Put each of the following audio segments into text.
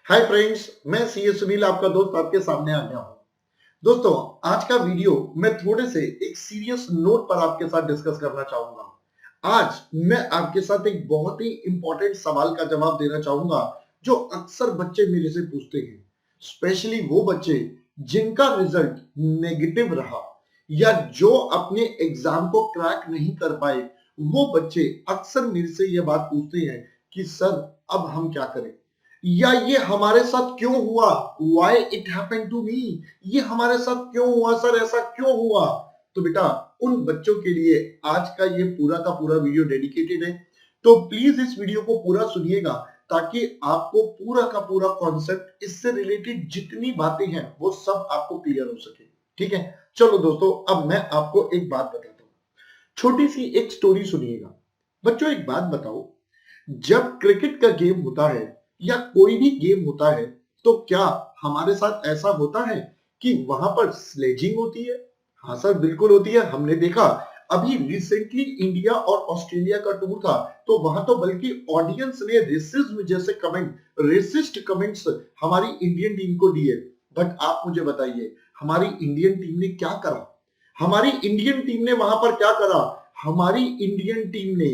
Hi friends, मैं CA Sunil आपका दोस्त आपके सामने आ गया हूं। दोस्तों, आज का वीडियो मैं थोड़े से एक सीरियस नोट पर आपके साथ डिस्कस करना चाहूंगा। आज मैं आपके साथ एक बहुत ही इंपॉर्टेंट सवाल का जवाब देना चाहूंगा जो अक्सर बच्चे मेरे से पूछते हैं, स्पेशली वो बच्चे जिनका रिजल्ट नेगेटिव रहा या जो अपने एग्जाम को क्रैक नहीं कर पाए। वो बच्चे अक्सर मेरे से ये बात पूछते हैं कि सर, अब हम क्या करें, या ये हमारे साथ क्यों हुआ, why it happened to me, ये हमारे साथ क्यों हुआ सर, ऐसा क्यों हुआ। तो बेटा, उन बच्चों के लिए आज का ये पूरा का पूरा वीडियो डेडिकेटेड है। तो प्लीज इस वीडियो को पूरा सुनिएगा ताकि आपको पूरा का पूरा कॉन्सेप्ट, इससे रिलेटेड जितनी बातें हैं वो सब आपको क्लियर हो सके। ठीक है, चलो दोस्तों, अब मैं आपको एक बात बताता हूँ। छोटी सी एक स्टोरी सुनिएगा। बच्चों, एक बात बताओ, जब क्रिकेट का गेम होता है या कोई भी गेम होता है, तो क्या हमारे साथ ऐसा होता है कि वहां पर स्लेजिंग होती है? हाँ सर, बिल्कुल होती है। हमने देखा अभी रिसेंटली इंडिया और ऑस्ट्रेलिया का टूर था, तो वहां तो बल्कि ऑडियंस ने रेसिज्म जैसे कमेंट, रेसिस्ट कमेंट्स हमारी इंडियन टीम को दिए। बट आप मुझे बताइए, हमारी इंडियन टीम ने क्या करा? हमारी इंडियन टीम ने वहां पर क्या करा? हमारी इंडियन टीम ने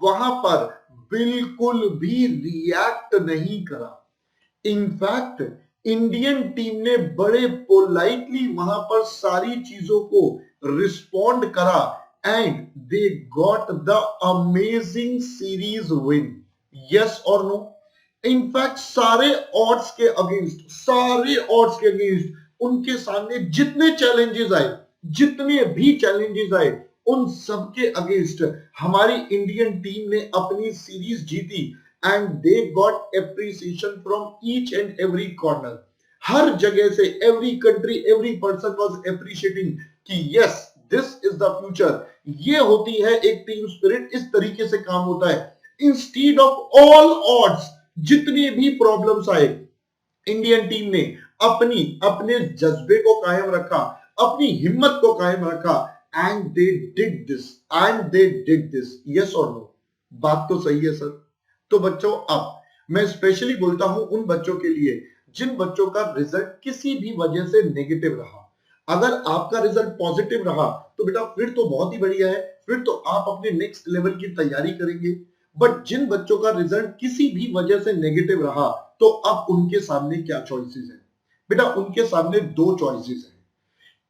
वहां पर बिल्कुल भी रिएक्ट नहीं करा। इनफैक्ट इंडियन टीम ने बड़े पोलाइटली वहां पर सारी चीजों को रिस्पॉन्ड करा and they got the amazing series win. Yes और नो? इनफैक्ट सारे ऑड्स के अगेंस्ट उनके सामने जितने भी चैलेंजेस आए, उन सब के अगेंस्ट हमारी इंडियन टीम ने अपनी सीरीज जीती and they got appreciation from each and every corner. हर जगह से every country, every person was appreciating कि yes, this is the future. ये होती है एक टीम स्पिरिट, इस तरीके से काम होता है। इंस्टीड ऑफ ऑल ऑड्स, जितनी भी प्रॉब्लम्स आए, इंडियन टीम ने अपनी अपने जज्बे को कायम रखा, अपनी हिम्मत को कायम रखा and they did this. Yes और नो? बात तो सही है सर। तो बच्चों, अब मैं स्पेशली बोलता हूं उन बच्चों के लिए जिन बच्चों का रिजल्ट किसी भी वजह से नेगेटिव रहा। अगर आपका रिजल्ट पॉजिटिव रहा तो बेटा फिर तो बहुत ही बढ़िया है, फिर तो आप अपने नेक्स्ट लेवल की तैयारी करेंगे। बट जिन बच्चों का रिजल्ट किसी भी वजह से नेगेटिव रहा, तो अब उनके सामने क्या चॉइसेस है? बेटा, उनके सामने दो चॉइसेस है।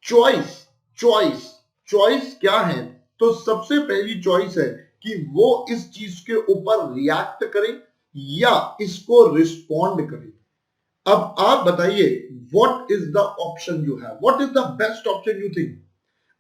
चॉइस चॉइस चॉइस क्या है? तो सबसे पहली चॉइस है कि वो इस चीज के ऊपर रिएक्ट करें या इसको रिस्पॉन्ड करें। अब आप बताइए, what is the option you have, what is the best option you think?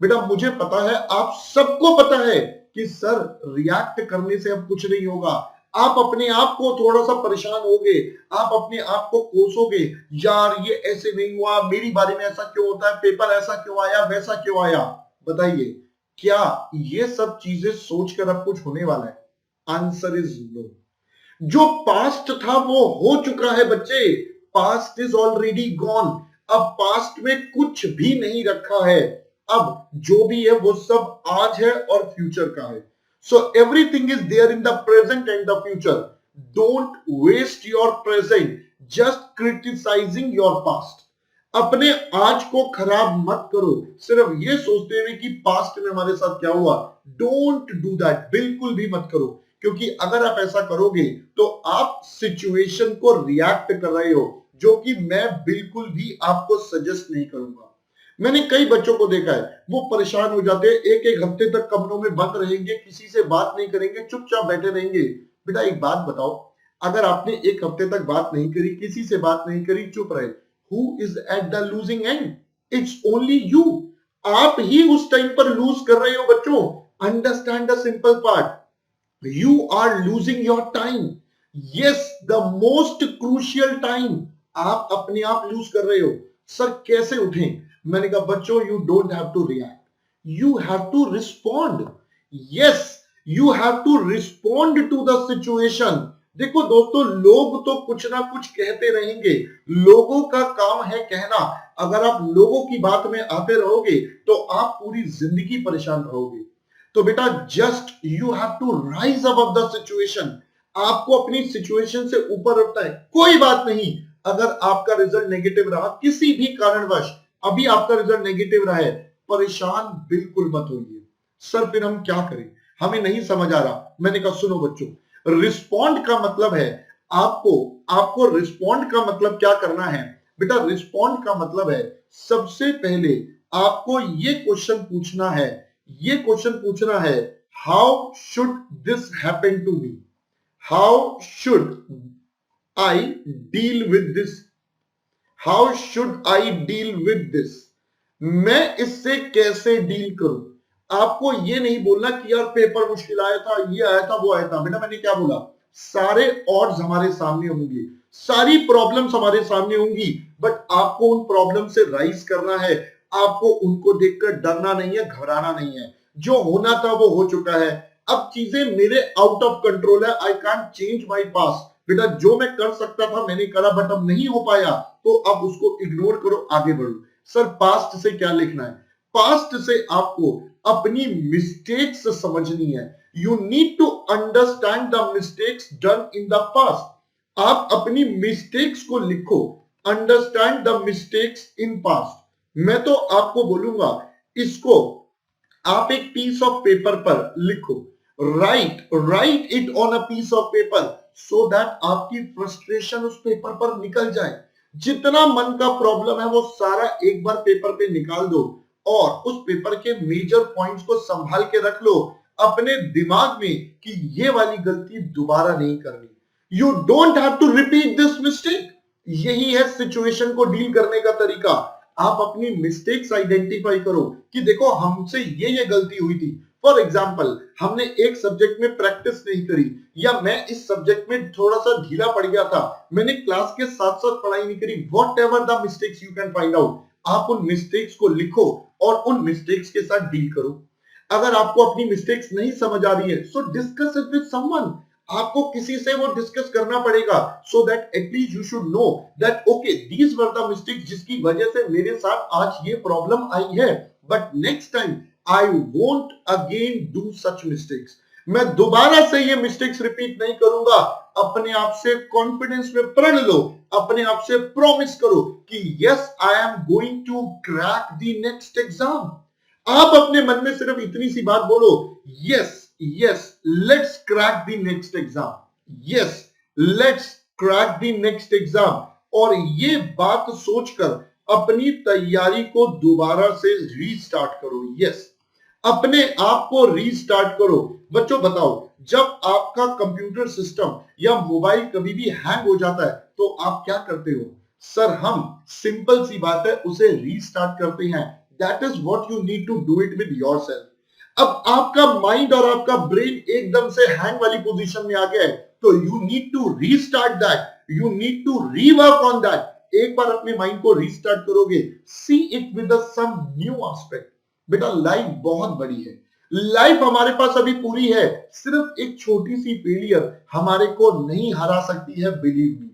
बेटा, मुझे पता है, आप सबको पता है कि सर, रिएक्ट करने से अब कुछ नहीं होगा। आप अपने आप को थोड़ा सा परेशान होगे, आप अपने आप को कोसोगे, यार ये ऐसे नहीं हुआ, मेरी बारी में ऐसा क्यों होता है, पेपर ऐसा क्यों आया, वैसा क्यों आया। बताइए, क्या ये सब चीजें सोचकर अब कुछ होने वाला है? Answer is no. जो पास्ट था वो हो चुका है बच्चे, पास्ट इज ऑलरेडी गॉन। अब पास्ट में कुछ भी नहीं रखा है। अब जो भी है वो सब आज है और फ्यूचर का है। So everything is there in the present and the future. Don't waste your present just criticising your past. अपने आज को खराब मत करो सिर्फ ये सोचते हुए कि पास्ट में हमारे साथ क्या हुआ। डोंट डू दैट, बिल्कुल भी मत करो। क्योंकि अगर आप ऐसा करोगे तो आप सिचुएशन को रिएक्ट कर रहे हो, जो कि मैं बिल्कुल भी आपको सजेस्ट नहीं करूंगा। मैंने कई बच्चों को देखा है, वो परेशान हो जाते हैं, एक एक हफ्ते तक कमरों में बंद रहेंगे, किसी से बात नहीं करेंगे, चुपचाप बैठे रहेंगे। बेटा, एक बात बताओ, अगर आपने एक हफ्ते तक बात नहीं करी, किसी से बात नहीं करी, चुप रहे, who is at the losing end? It's only you. आप ही उस टाइम पर लूज कर रहे हो बच्चों। Understand the simple part, you are losing your time. Yes, the most crucial time आप अपने आप लूज कर रहे हो। सर, कैसे उठें? मैंने कहा बच्चों, you don't have to react, you have to respond. Yes, you have to respond to the situation. देखो दोस्तों, लोग तो कुछ ना कुछ कहते रहेंगे, लोगों का काम है कहना। अगर आप लोगों की बात में आते रहोगे तो आप पूरी जिंदगी परेशान रहोगे। तो बेटा, just you have to rise above the situation. आपको अपनी सिचुएशन से ऊपर उठना है। कोई बात नहीं, अगर आपका रिजल्ट नेगेटिव रहा किसी भी कारणवश, अभी आपका रिजल्ट नेगेटिव रहा है, परेशान बिल्कुल मत होइए। सर फिर हम क्या करें, हमें नहीं समझ आ रहा। मैंने कहा सुनो बच्चों, रिस्पॉन्ड का मतलब है आपको आपको रिस्पॉन्ड का मतलब क्या करना है बेटा। रिस्पॉन्ड का मतलब है सबसे पहले आपको ये क्वेश्चन पूछना है, how should this happen to me, how should I deal with this, how should I deal with this, मैं इससे कैसे डील करूं। आपको ये नहीं बोलना कि यार पेपर मुश्किल आया था, ये आया था, वो आया था। बेटा मैंने क्या बोला, सारे ऑड्स हमारे सामने होंगे, सारी प्रॉब्लम्स हमारे सामने होंगी, बट आपको उन प्रॉब्लम से राइज करना है। आपको उनको देखकर डरना नहीं है, घबराना नहीं है। जो होना था वो हो चुका है, अब चीजें मेरे आउट ऑफ कंट्रोल है। I can't change my past. बेटा जो मैं कर सकता था मैंने करा, बट अब नहीं हो पाया, तो अब उसको इग्नोर करो, आगे बढ़ो। सर पास्ट से क्या लिखना है, पास्ट से आपको अपनी मिस्टेक्स समझनी है। You need to understand the mistakes done in the past. आप अपनी मिस्टेक्स को लिखो, understand the mistakes in past. मैं तो आपको बोलूंगा इसको आप एक पीस ऑफ पेपर पर लिखो, write it on a piece of paper, so that आपकी फ्रस्ट्रेशन उस पेपर पर निकल जाए। जितना मन का प्रॉब्लम है वो सारा एक बार पेपर पे निकाल दो, और उस पेपर के मेजर पॉइंट्स को संभाल के रख लो अपने दिमाग में कि ये वाली गलती दोबारा नहीं करनी। You don't have to repeat this mistake. यही है सिचुएशन को डील करने का तरीका। आप अपनी मिस्टेक्स आइडेंटिफाई करो कि देखो हमसे ये गलती हुई थी। फॉर एग्जाम्पल हमने एक सब्जेक्ट में प्रैक्टिस नहीं करी, या मैं इस सब्जेक्ट में थोड़ा सा ढीला पड़ गया था, मैंने क्लास के साथ साथ पढ़ाई नहीं करी। What ever the mistakes you can find out, आप उन मिस्टेक्स को लिखो और उन मिस्टेक्स के साथ डील करो। अगर आपको अपनी मिस्टेक्स नहीं समझ आ रही है, सो डिस्कस इट विद समवन। आपको किसी से वो डिस्कस करना पड़ेगा, so that at least you should know that okay these were the mistakes जिसकी वजह से मेरे साथ आज ये प्रॉब्लम आई है, but next time I won't again do such mistakes. मैं दोबारा से ये मिस्टेक्स रिपीट नहीं करूंगा। अपने आप से कॉन्फिडेंस में प्रण लो, अपने आप से प्रॉमिस करो कि yes I am going to crack the next exam. आप अपने मन में सिर्फ इतनी सी बात बोलो, yes yes let's crack the next exam, yes let's crack the next exam. और ये बात सोचकर अपनी तैयारी को दोबारा से रीस्टार्ट करो। यस अपने आप को रीस्टार्ट करो। बच्चों बताओ, जब आपका कंप्यूटर सिस्टम या मोबाइल कभी भी हैंग हो जाता है तो आप क्या करते हो? सर हम सिंपल सी बात है उसे रीस्टार्ट करते हैं। That is what you need to do it with yourself. अब आपका माइंड और आपका ब्रेन एकदम से हैंग वाली पोजीशन में आ गया है, तो you need to restart that, you need to rework on that. एक बार अपने माइंड को रीस्टार्ट करोगे, see it with some new aspect. बेटा लाइफ बहुत बड़ी है, लाइफ हमारे पास अभी पूरी है। सिर्फ एक छोटी सी फेलियर हमारे को नहीं हरा सकती है, बिलीव मी।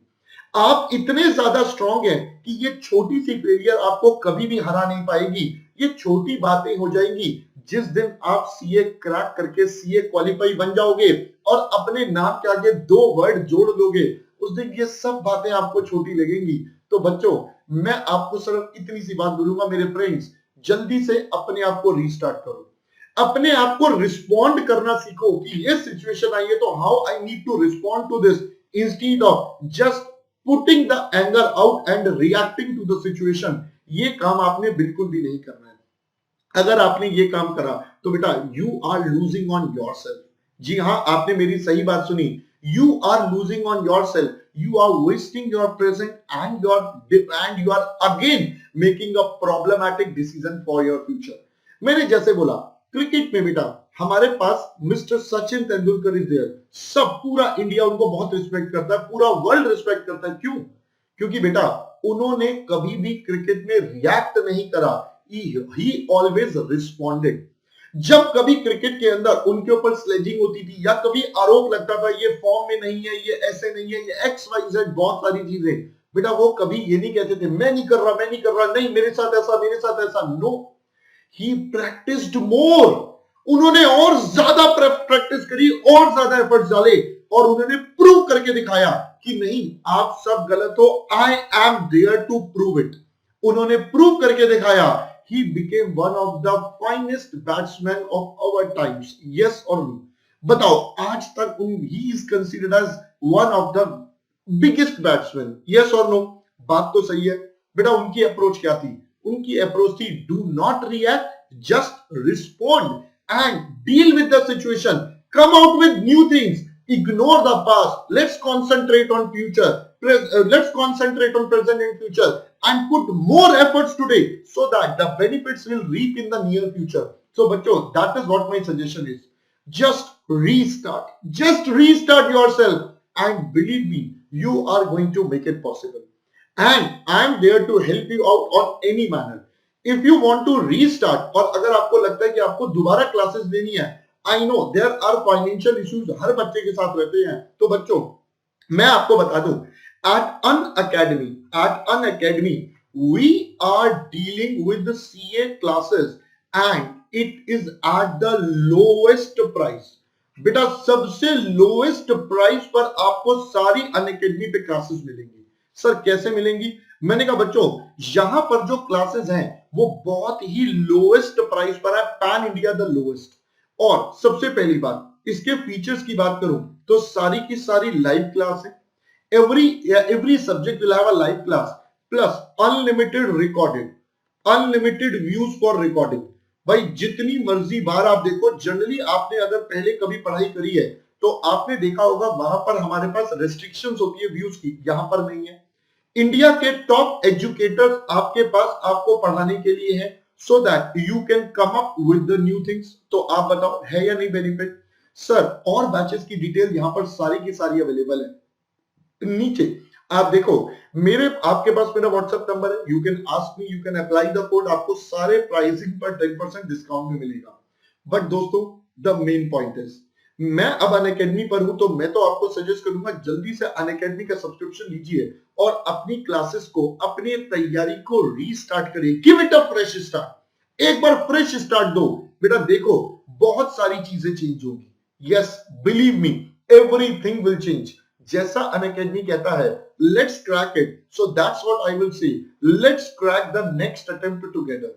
आप इतने ज्यादा स्ट्रांग हैं कि ये छोटी सी फेलियर आपको कभी भी हरा नहीं पाएगी। ये छोटी बातें हो जाएंगी जिस दिन आप सीए क्रैक करके सीए क्वालिफाई बन जाओगे और अपने नाम के आगे 2 वर्ड जोड़ दोगे, उस दिन ये सब बातें आपको छोटी लगेंगी। तो बच्चों मैं आपको सिर्फ इतनी सी बात बोलूंगा मेरे फ्रेंड्स, जल्दी से अपने आप को रीस्टार्ट करो, अपने आप को रिस्पॉन्ड करना सीखो कि ये सिचुएशन आई है तो how I need to respond to this, instead of just putting the anger out and reacting to the situation. ये काम आपने बिल्कुल भी नहीं करना है। अगर आपने ये काम करा तो बेटा you are losing on yourself. जी हाँ, आपने मेरी सही बात सुनी, you are losing on yourself, you are wasting your present and you are again making a problematic decision for your future। मैंने जैसे बोला क्रिकेट में बेटा हमारे पास mister Sachin Tendulkar is there. सब पूरा इंडिया उनको बहुत रिस्पेक्ट करता है, पूरा वर्ल्ड रिस्पेक्ट करता है। क्यों? क्योंकि बेटा उन्होंने कभी भी क्रिकेट में रिएक्ट नहीं करा, ही ऑलवेज रिस्पॉन्डेड। जब कभी क्रिकेट के अंदर उनके ऊपर स्लेजिंग होती थी या कभी आरोप लगता था ये फॉर्म में नहीं है, ये ऐसे नहीं है, ये एक्स वाई जेड बहुत सारी चीजें, बेटा वो कभी ये नहीं कहते थे मैं नहीं कर रहा, नहीं मेरे साथ ऐसा। नो, ही प्रैक्टिस्ड मोर। उन्होंने और ज्यादा प्रैक्टिस करी और ज्यादा एफर्ट्स डाले और उन्होंने प्रूव करके दिखाया कि नहीं आप सब गलत हो, I am there to prove it. उन्होंने प्रूव करके दिखाया। He became one of the finest batsmen of our times. Yes or no? बताओ आज तक he is considered as one of the biggest batsmen. Yes or no? बात तो सही है बेटा। उनकी अप्रोच क्या थी? उनकी अप्रोच थी do not react, just respond and deal with the situation. Come out with new things. Ignore the past. Let's concentrate on future. Let's concentrate on present and future and put more efforts today so that the benefits will reap in the near future. So bachcho, that is what my suggestion is. Just restart. Just restart yourself and believe me, you are going to make it possible. And I am there to help you out on any manner. If you want to restart और अगर आपको लगता है कि आपको दोबारा classes लेनी है, I know there are financial issues हर बच्चे के साथ रहते हैं, तो बच्चों मैं आपको बता दूं at an academy we are dealing with the CA classes and it is at the lowest price. बेटा सबसे लोएस्ट प्राइस पर आपको सारी अनअकैडमी पे क्लासेस मिलेंगी। सर कैसे मिलेंगी? मैंने कहा बच्चों यहां पर जो क्लासेस हैं वो बहुत ही लोएस्ट प्राइस पर है, पैन इंडिया द लोएस्ट। और सबसे पहली बात इसके फीचर्स की बात करूं तो सारी की सारी लाइव क्लास है। every subject will have a live class plus unlimited views for recording। भाई जितनी मर्जी बार आप देखो। जनरली आपने अगर पहले कभी पढ़ाई करी है तो आपने देखा होगा वहां पर हमारे पास रेस्ट्रिक्शंस होती है व्यूज की, यहां पर नहीं है। इंडिया के टॉप एजुकेटर्स आपके पास आपको पढ़ाने के लिए है so that you can come up with the new things. तो आप बताओ है या नहीं बेनिफिट? सर और बैचेस की डिटेल यहां पर सारी की सारी अवेलेबल है। नीचे आप देखो मेरे आपके पास मेरा व्हाट्सएप नंबर है, you can ask me, you can apply the code, आपको सारे प्राइसिंग पर 10% डिस्काउंट में मिलेगा। बट दोस्तों द मेन पॉइंट इज मैं अब अनअकैडमी पर हूं तो मैं तो आपको सजेस्ट करूंगा जल्दी से अनअकैडमी का सब्सक्रिप्शन लीजिए और अपनी क्लासेस को अपनी तैयारी को रीस्टार्ट करिए। Give it a fresh start. एक बार फ्रेश स्टार्ट दो बेटा, देखो बहुत सारी चीजें चेंज होगी। Yes believe me everything will change. जैसा अनअकैडमी कहता है let's crack it, so that's what I will say. Let's crack the next attempt together.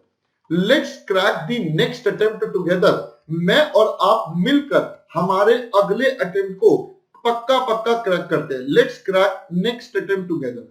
Let's crack the next attempt together. मैं और आप मिलकर हमारे अगले अटेम्प्ट को पक्का पक्का क्रैक करते हैं। Let's crack next attempt together.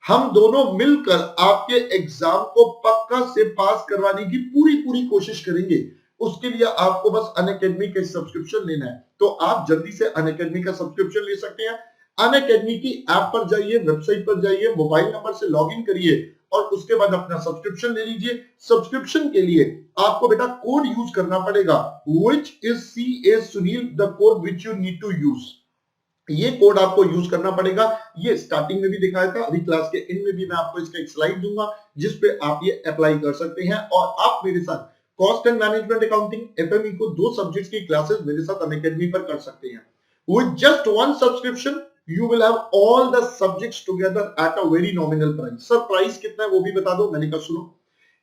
हम दोनों मिलकर आपके एग्जाम को पक्का से पास करवाने की पूरी पूरी कोशिश करेंगे। उसके लिए आपको बस अनअकैडमी का सब्सक्रिप्शन लेना है, तो आप जल्दी से अनअकैडमी का सब्सक्रिप्शन ले सकते हैं। अनअकैडमी की ऐप पर जाइए, वेबसाइट पर जाइए, मोबाइल नंबर से लॉगिन करिए और उसके बाद अपना सब्सक्रिप्शन ले लीजिए। सब्सक्रिप्शन के लिए आपको बेटा कोड यूज करना पड़ेगा which is CA Sunil, the code which you need to use। ये कोड आपको यूज करना पड़ेगा। ये स्टार्टिंग में भी दिखाया था, अभी क्लास के एंड में भी मैं आपको इसका एक स्लाइड दूंगा जिसपे आप ये अप्लाई कर सकते हैं और आप मेरे साथ cost and management accounting FME को 2 सब्जेक्ट्स की क्लासेस मेरे साथ अनअकैडमी पर कर सकते हैं। With just one subscription you will have all the subjects together at a very nominal price। Sir price कितना है वो भी बता दो। मैंने कहा सुनो,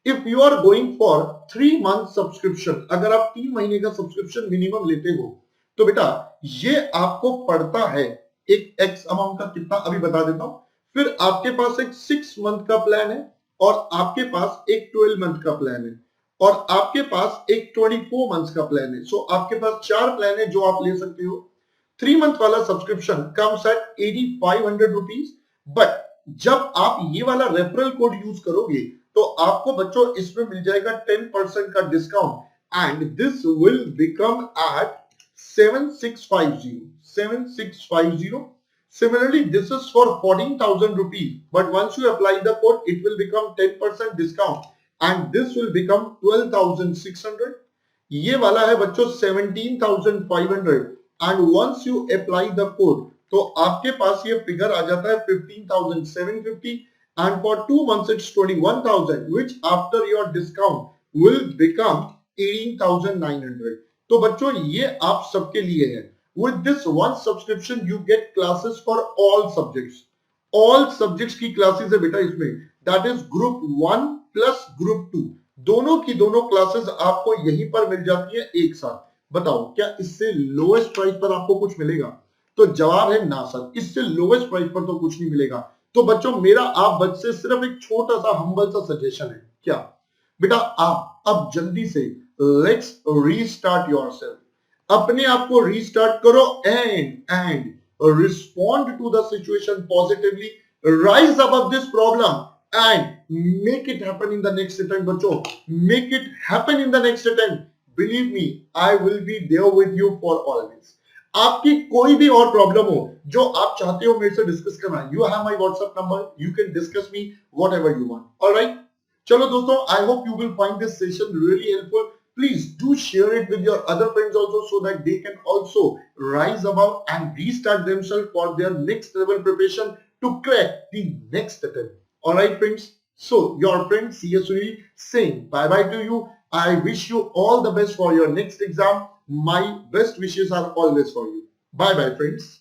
if you are going for 3 month subscription, अगर आप 3 महीने का सब्सक्रिप्शन मिनिमम लेते हो तो बेटा ये आपको पड़ता है एक एक्स अमाउंट का। कितना अभी बता देता हूं। फिर आपके पास एक 6 month का प्लान है और आपके पास एक 12 month का प्लान है और आपके पास एक 24 months का प्लान है। सो आपके पास 4 प्लान है जो आप ले सकते हो। 3 month वाला subscription comes at 8500 rupees. But जब आप ये वाला रेफरल कोड यूज करोगे तो आपको बच्चों इसमें मिल जाएगा 10% का discount and this will become at 7650। Similarly, this is for 14,000 rupees, but once you apply the code, it will become 10% discount and this will become 12,600। ये वाला है बच्चों 17,500 and once you apply the code, तो आपके पास ये figure आ जाता है 15,750 and for 2 months it's 21,000, which after your discount will become 18,900। तो बच्चों ये आप सबके लिए है। With this one subscription you get classes for all subjects। all subjects की क्लासेस है बेटा इसमें, that is group 1 plus group 2, दोनों की दोनों क्लासेस आपको यहीं पर मिल जाती है एक साथ। बताओ क्या इससे लोएस्ट प्राइस पर आपको कुछ मिलेगा? तो जवाब है ना सर, इससे लोएस्ट प्राइस पर तो कुछ नहीं मिलेगा। तो बच्चों मेरा आप बच्चे सिर्फ एक छोटा सा हम्बल सा सजेशन है, क्या बेटा आप अब जल्दी से लेट्स रीस्टार्ट योरसेल्फ, अपने आप को रीस्टार्ट करो and respond to the situation positively, rise above this problem and make it happen in the next attempt बच्चों, make it happen in the next attempt, believe me I will be there with you for always। आपकी कोई भी और problem हो जो आप चाहते हो मेरे से डिस्कस करना, you have my WhatsApp number, you can discuss me whatever you want, alright. चलो दोस्तों, I hope you will find this session really helpful. Please do share it with your other friends also so that they can also rise above and restart themselves for their next level preparation to crack the next attempt. Alright friends, so your friend CS Sunil saying bye bye to you. I wish you all the best for your next exam. My best wishes are always for you. Bye bye friends.